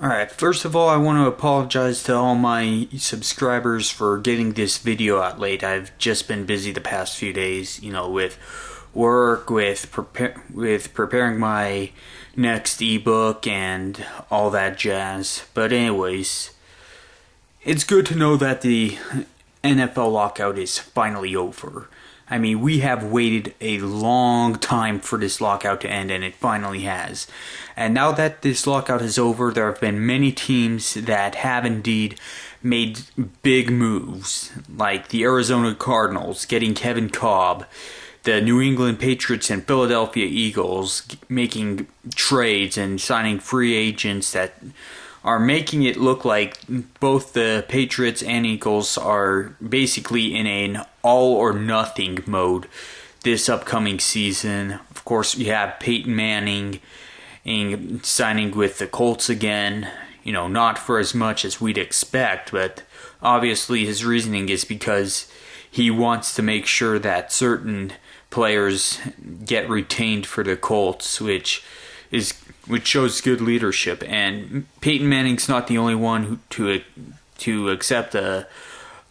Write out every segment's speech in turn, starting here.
Alright, first of all, I want to apologize to all my subscribers for getting this video out late. I've just been busy the past few days, with work, with preparing my next ebook and all that jazz. But anyways, it's good to know that the NFL lockout is finally over. I mean, we have waited a long time for this lockout to end, and it finally has. And now that this lockout is over, there have been many teams that have indeed made big moves, like the Arizona Cardinals getting Kevin Kolb, the New England Patriots and Philadelphia Eagles making trades and signing free agents that are making it look like both the Patriots and Eagles are basically in an all-or-nothing mode this upcoming season. Of course, you have Peyton Manning signing with the Colts again, not for as much as we'd expect, but obviously his reasoning is because he wants to make sure that certain players get retained for the Colts, which shows good leadership. And Peyton Manning's not the only one to accept a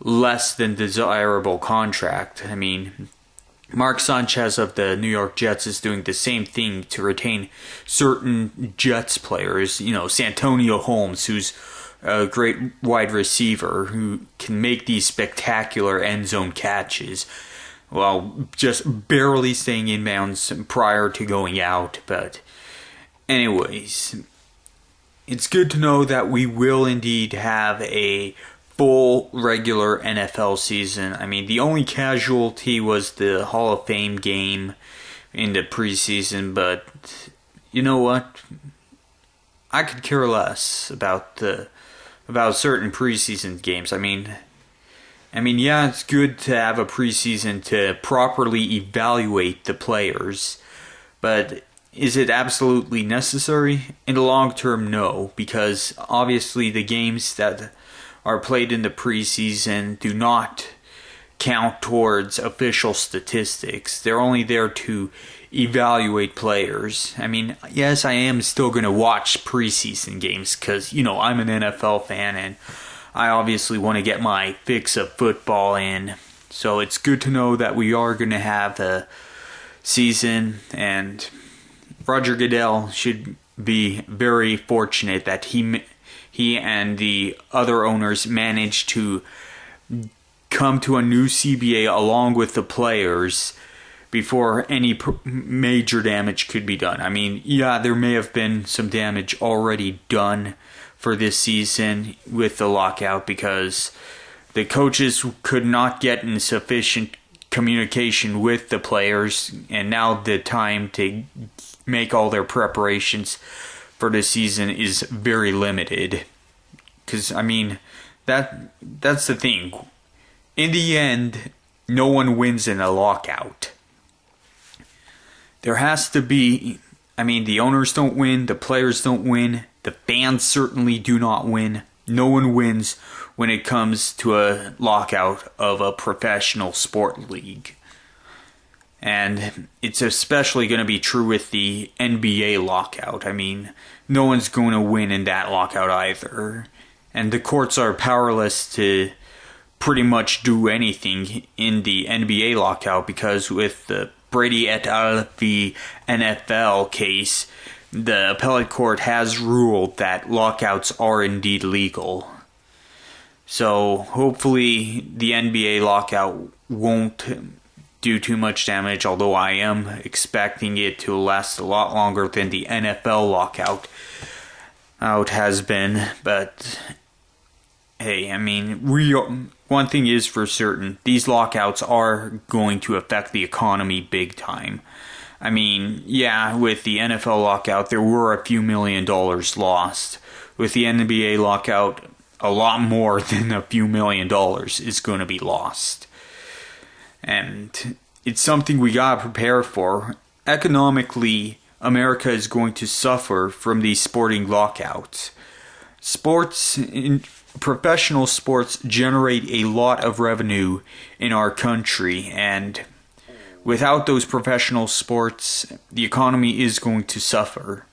less than desirable contract. I mean, Mark Sanchez of the New York Jets is doing the same thing to retain certain Jets players. Santonio Holmes, who's a great wide receiver who can make these spectacular end zone catches while just barely staying in bounds prior to going out. But anyways, it's good to know that we will indeed have a full regular NFL season. I mean, the only casualty was the Hall of Fame game in the preseason, but you know what? I could care less about certain preseason games. I mean, yeah, it's good to have a preseason to properly evaluate the players, but is it absolutely necessary? In the long term, no, because obviously the games that are played in the preseason do not count towards official statistics. They're only there to evaluate players. I mean, yes, I am still going to watch preseason games because, I'm an NFL fan and I obviously want to get my fix of football in. So it's good to know that we are going to have a season, and Roger Goodell should be very fortunate that he and the other owners managed to come to a new CBA along with the players before any major damage could be done. I mean, yeah, there may have been some damage already done for this season with the lockout because the coaches could not get in sufficient communication with the players, and now the time to make all their preparations for the season is very limited. Because, that's the thing. In the end, no one wins in a lockout. There has to be, the owners don't win, the players don't win, the fans certainly do not win. No one wins when it comes to a lockout of a professional sport league. And it's especially going to be true with the NBA lockout. No one's going to win in that lockout either. And the courts are powerless to pretty much do anything in the NBA lockout because with the Brady et al. The NFL case, the appellate court has ruled that lockouts are indeed legal. So hopefully the NBA lockout won't do too much damage, although I am expecting it to last a lot longer than the NFL lockout has been. But hey, one thing is for certain, these lockouts are going to affect the economy big time. Yeah, with the NFL lockout, there were a few $1 million lost. With the NBA lockout, a lot more than a few $1 million is going to be lost. And it's something we gotta prepare for. Economically, America is going to suffer from these sporting lockouts. Professional sports generate a lot of revenue in our country, and without those professional sports, the economy is going to suffer.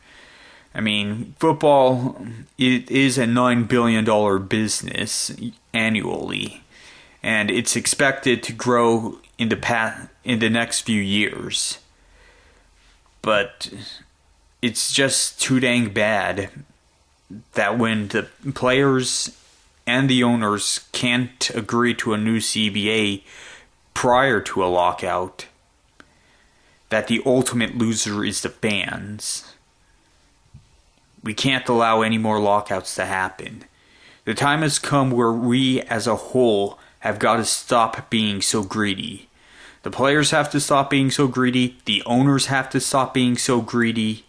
I mean, football, it is a $9 billion business annually, and it's expected to grow in the next few years. But it's just too dang bad that when the players and the owners can't agree to a new CBA prior to a lockout, that the ultimate loser is the fans. We can't allow any more lockouts to happen. The time has come where we as a whole have got to stop being so greedy. The players have to stop being so greedy. The owners have to stop being so greedy.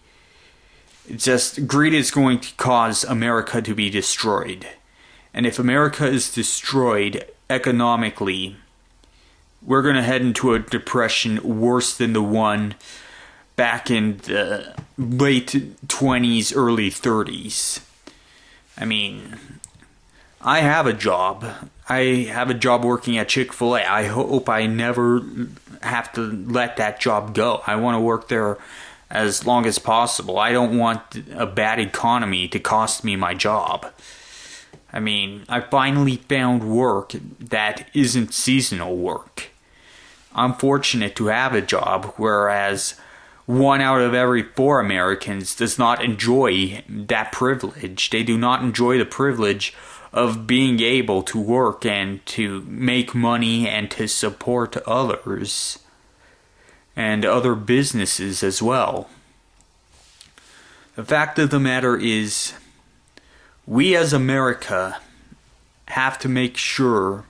It's just, greed is going to cause America to be destroyed. And if America is destroyed economically, we're going to head into a depression worse than the one back in the late 20s, early 30s. I mean, I have a job. I have a job working at Chick-fil-A. I hope I never have to let that job go. I want to work there as long as possible. I don't want a bad economy to cost me my job. I mean, I finally found work that isn't seasonal work. I'm fortunate to have a job, whereas 1 out of every 4 Americans does not enjoy that privilege. They do not enjoy the privilege of being able to work and to make money and to support others and other businesses as well. The fact of the matter is, we as America have to make sure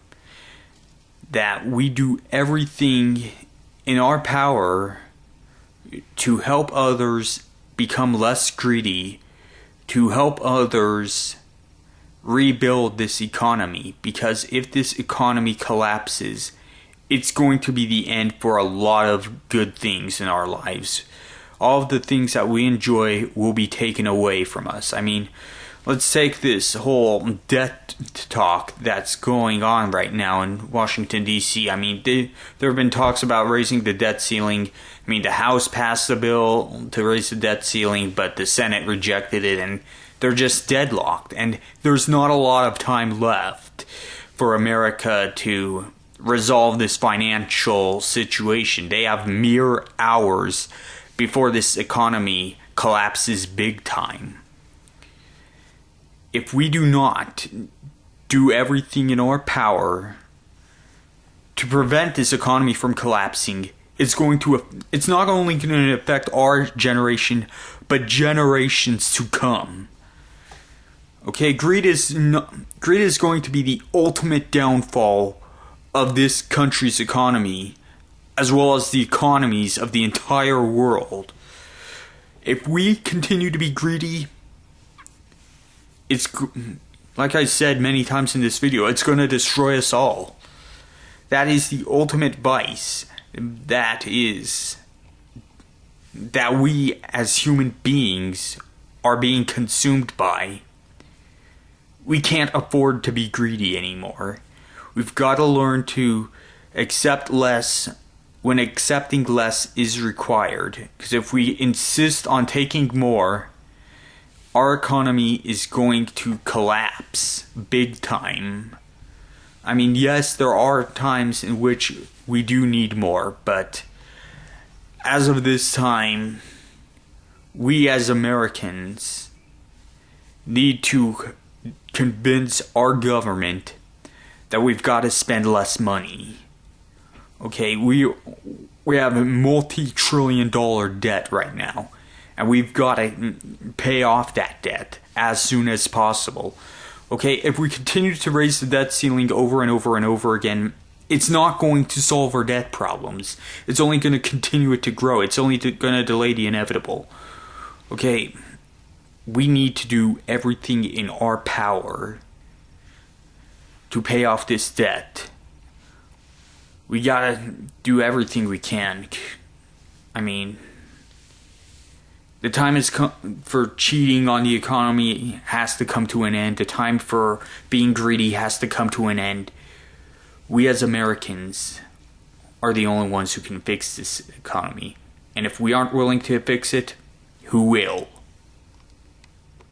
that we do everything in our power to help others become less greedy, to help others rebuild this economy, because if this economy collapses, it's going to be the end for a lot of good things in our lives. All of the things that we enjoy will be taken away from us. I mean, let's take this whole debt talk that's going on right now in Washington, D.C. I mean, there have been talks about raising the debt ceiling. I mean, the House passed a bill to raise the debt ceiling, but the Senate rejected it, and they're just deadlocked. And there's not a lot of time left for America to resolve this financial situation. They have mere hours before this economy collapses big time. If we do not do everything in our power to prevent this economy from collapsing, it's not only going to affect our generation, but generations to come. Okay, greed is going to be the ultimate downfall of this country's economy, as well as the economies of the entire world. If we continue to be greedy, it's, like I said many times in this video, it's going to destroy us all. That is the ultimate vice that we as human beings are being consumed by. We can't afford to be greedy anymore. We've got to learn to accept less when accepting less is required. Because if we insist on taking more, our economy is going to collapse big time. I mean, yes, there are times in which we do need more, but as of this time, we as Americans need to convince our government that we've got to spend less money. Okay, we have a multi-trillion-dollar debt right now, and we've got to pay off that debt as soon as possible. Okay, if we continue to raise the debt ceiling over and over and over again, it's not going to solve our debt problems. It's only going to continue it to grow. It's only going to delay the inevitable. Okay, we need to do everything in our power to pay off this debt. We gotta do everything we can. I mean, the time has come for cheating on the economy has to come to an end. The time for being greedy has to come to an end. We as Americans are the only ones who can fix this economy. And if we aren't willing to fix it, who will?